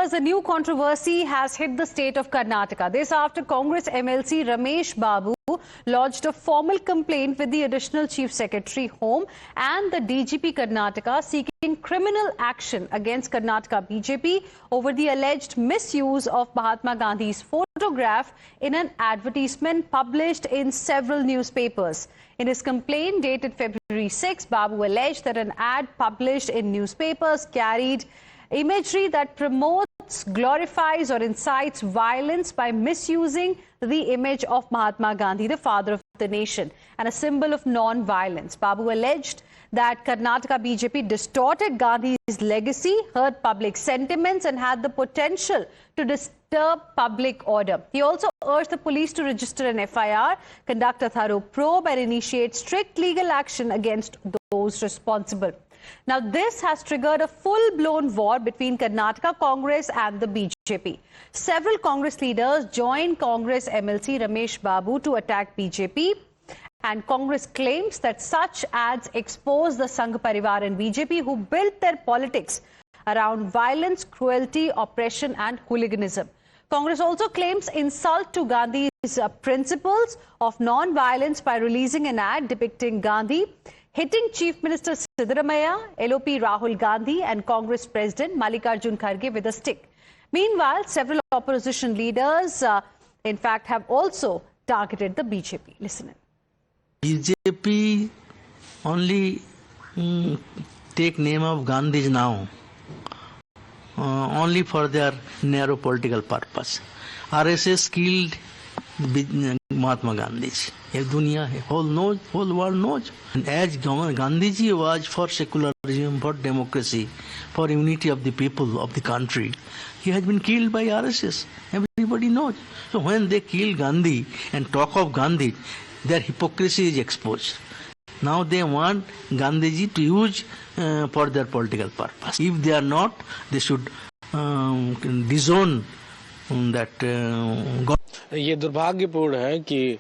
viewers, a new controversy has hit the state of Karnataka. This after Congress MLC Ramesh Babu lodged a formal complaint with the Additional Chief Secretary Home and the DGP Karnataka seeking criminal action against Karnataka BJP over the alleged misuse of Mahatma Gandhi's photograph in an advertisement published in several newspapers. In his complaint dated February 6, Babu alleged that an ad published in newspapers carried imagery that promotes, glorifies or incites violence by misusing the image of Mahatma Gandhi, the father of the nation, and a symbol of non-violence. Babu alleged that Karnataka BJP distorted Gandhi's legacy, hurt public sentiments and had the potential to disturb public order. He also urged the police to register an FIR, conduct a thorough probe and initiate strict legal action against those responsible. Now, this has triggered a full-blown war between Karnataka Congress and the BJP. Several Congress leaders joined Congress MLC Ramesh Babu to attack BJP. And Congress claims that such ads expose the Sangh Parivar and BJP, who built their politics around violence, cruelty, oppression and hooliganism. Congress also claims insult to Gandhi's principles of non-violence by releasing an ad depicting Gandhi hitting Chief Minister Siddaramaiah, LOP Rahul Gandhi and Congress President Mallikarjun Kharge with a stick. Meanwhile, several opposition leaders, in fact, have also targeted the BJP. Listen in. BJP only take name of Gandhi now, only for their narrow political purpose. RSS killed Mahatma Gandhi. Whole world knows. And as Gandhiji was for secularism, for democracy, for unity of the people of the country, he has been killed by RSS. Everybody knows. So when they kill Gandhi and talk of Gandhi, their hypocrisy is exposed. Now they want Gandhiji to use for their political purpose. If they are not, they should disown that God. ये दुर्भाग्यपूर्ण है कि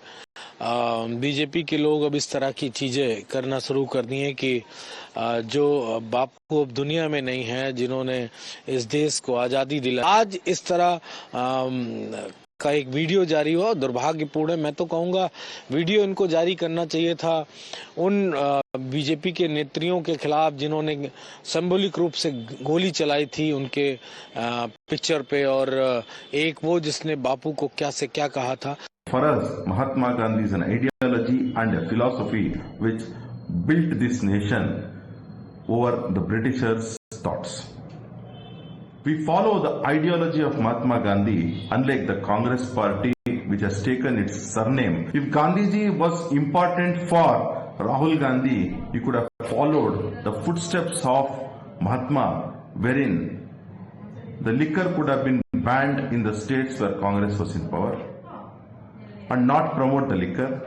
BJP के लोग अब इस तरह की चीजें करना शुरू कर दी हैं कि जो बापू अब दुनिया में नहीं है, जिन्होंने इस देश को आजादी दिलाई, आज इस तरह का एक वीडियो जारी हुआ। दुर्भाग्यपूर्ण है। मैं तो कहूँगा वीडियो इनको जारी करना चाहिए था उन बीजेपी के नेत्रियों के खिलाफ जिन्होंने सिंबॉलिक रूप से गोली चलाई थी उनके पिक्चर पे, और एक वो जिसने बापू को क्या से क्या कहा था। For us, Mahatma Gandhi is an ideology and a philosophy which built this nation over the Britishers' thoughts. We follow the ideology of Mahatma Gandhi, unlike the Congress party which has taken its surname. If Gandhiji was important for Rahul Gandhi, he could have followed the footsteps of Mahatma, wherein the liquor could have been banned in the states where Congress was in power and not promote the liquor.